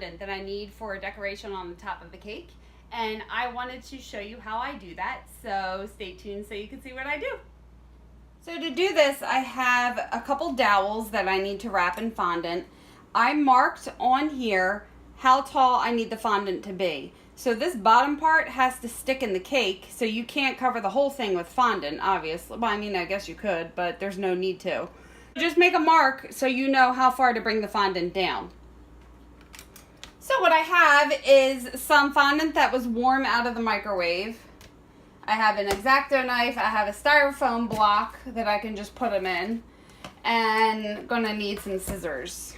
fondant that I need for decoration on the top of the cake. And I wanted to show you how I do that, so stay tuned so you can see what I do. So to do this, I have a couple dowels that I need to wrap in fondant. I marked on here how tall I need the fondant to be. So this bottom part has to stick in the cake, so you can't cover the whole thing with fondant, obviously. Well, I mean, I guess you could, but there's no need to. Just make a mark so you know how far to bring the fondant down. So what I have is some fondant that was warm out of the microwave. I have an X-Acto knife, I have a styrofoam block that I can just put them in, and gonna need some scissors.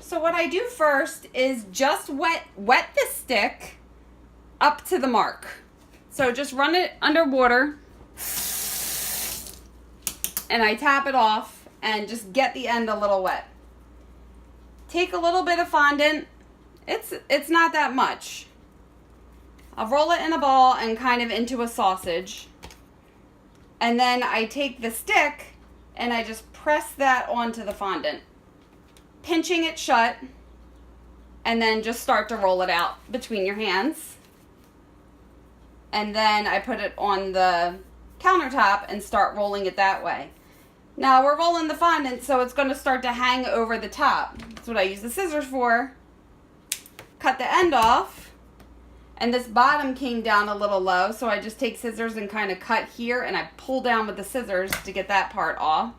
So what I do first is just wet the stick up to the mark. So just run it under water, and I tap it off and just get the end a little wet. Take a little bit of fondant. It's not that much. I'll roll it in a ball and kind of into a sausage. And then I take the stick and I just press that onto the fondant, pinching it shut, and then just start to roll it out between your hands. And then I put it on the countertop and start rolling it that way. Now we're rolling the fondant, so it's going to start to hang over the top. That's what I use the scissors for. Cut the end off, and this bottom came down a little low, so I just take scissors and kind of cut here, and I pull down with the scissors to get that part off,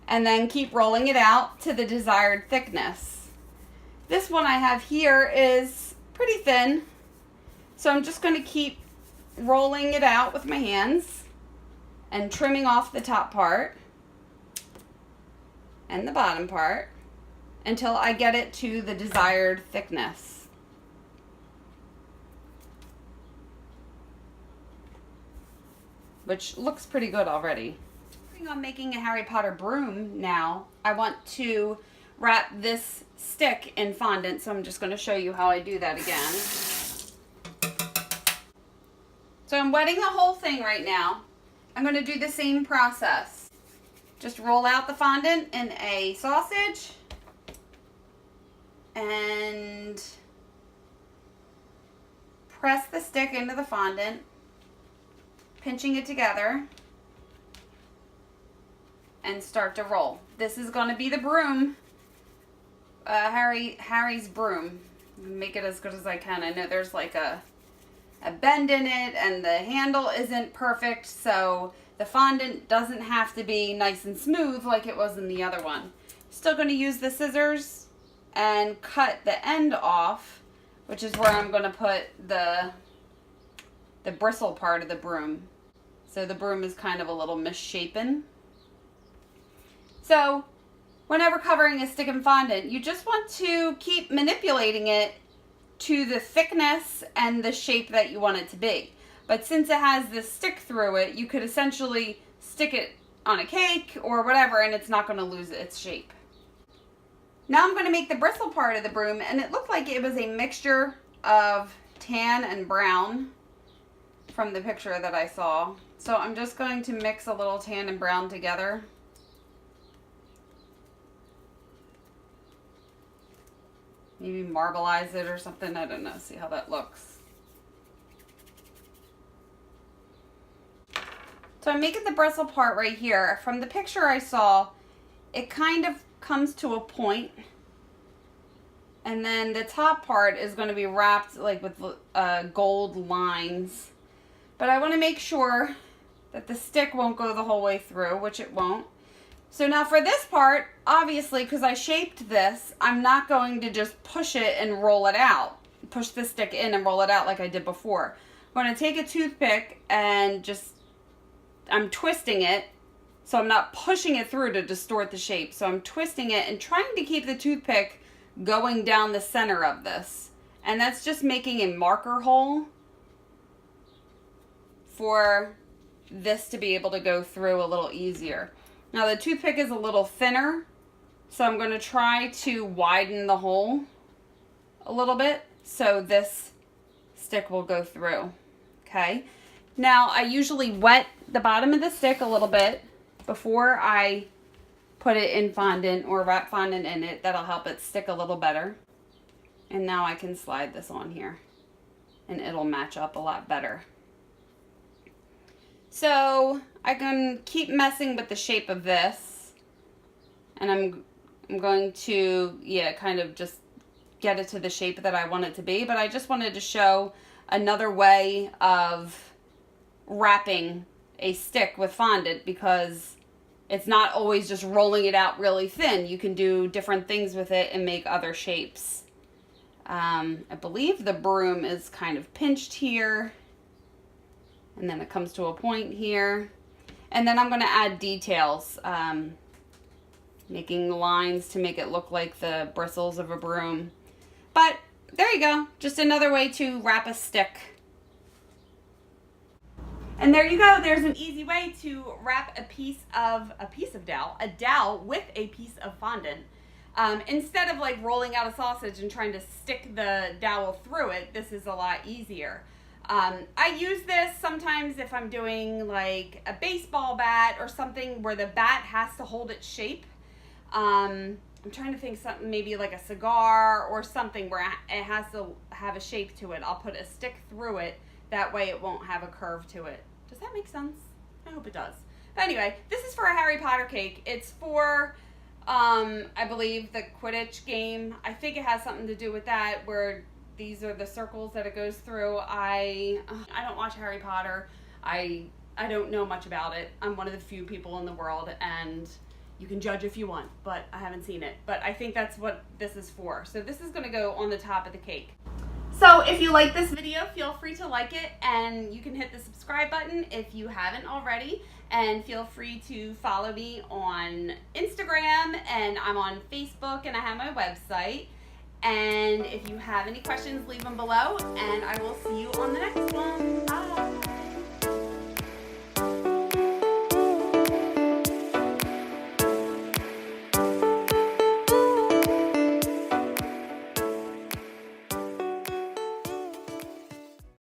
and then keep rolling it out to the desired thickness. This one I have here is pretty thin, so I'm just going to keep rolling it out with my hands and trimming off the top part and the bottom part until I get it to the desired thickness. Which looks pretty good already. I'm making a Harry Potter broom now. I want to wrap this stick in fondant, so I'm just going to show you how I do that again. So I'm wetting the whole thing right now. I'm going to do the same process. Just roll out the fondant in a sausage and press the stick into the fondant, pinching it together, and start to roll. This is going to be the broom, Harry's broom. Make it as good as I can. I know there's like a bend in it and the handle isn't perfect, so the fondant doesn't have to be nice and smooth like it was in the other one. Still going to use the scissors and cut the end off, which is where I'm going to put the bristle part of the broom. So the broom is kind of a little misshapen. So whenever covering a stick in fondant, you just want to keep manipulating it to the thickness and the shape that you want it to be. But since it has this stick through it, you could essentially stick it on a cake or whatever, and it's not going to lose its shape. Now I'm going to make the bristle part of the broom, and it looked like it was a mixture of tan and brown from the picture that I saw. So I'm just going to mix a little tan and brown together. Maybe marbleize it or something, I don't know, see how that looks. So I'm making the bristle part right here. From the picture I saw, it kind of comes to a point, and then the top part is going to be wrapped like with gold lines. But I want to make sure that the stick won't go the whole way through, which it won't. So now for this part, obviously, because I shaped this, I'm not going to just push it and roll it out. Push the stick in and roll it out like I did before. I'm going to take a toothpick and I'm twisting it, so I'm not pushing it through to distort the shape. So I'm twisting it and trying to keep the toothpick going down the center of this. And that's just making a marker hole for this to be able to go through a little easier. Now the toothpick is a little thinner, so I'm going to try to widen the hole a little bit so this stick will go through. Okay. Now I usually wet the bottom of the stick a little bit before I put it in fondant or wrap fondant in it. That'll help it stick a little better. And now I can slide this on here and it'll match up a lot better. So I can keep messing with the shape of this, and I'm going to, yeah, kind of just get it to the shape that I want it to be, but I just wanted to show another way of wrapping a stick with fondant, because it's not always just rolling it out really thin. You can do different things with it and make other shapes. I believe the broom is kind of pinched here, and then it comes to a point here. And then I'm going to add details, making lines to make it look like the bristles of a broom. But there you go, just another way to wrap a stick. And there you go, there's an easy way to wrap a piece of dowel, a dowel with a piece of fondant. Instead of like rolling out a sausage and trying to stick the dowel through it, this is a lot easier. I use this sometimes if I'm doing like a baseball bat or something where the bat has to hold its shape. I'm trying to think something, maybe like a cigar or something where it has to have a shape to it. I'll put a stick through it. That way it won't have a curve to it. Does that make sense? I hope it does. But anyway, this is for a Harry Potter cake. It's for, I believe, the Quidditch game. I think it has something to do with that, where these are the circles that it goes through. I don't watch Harry Potter. I don't know much about it. I'm one of the few people in the world, and you can judge if you want, but I haven't seen it. But I think that's what this is for. So this is gonna go on the top of the cake. So if you like this video, feel free to like it, and you can hit the subscribe button if you haven't already, and feel free to follow me on Instagram, and I'm on Facebook, and I have my website. And if you have any questions, leave them below, and I will see you on the next one. Bye.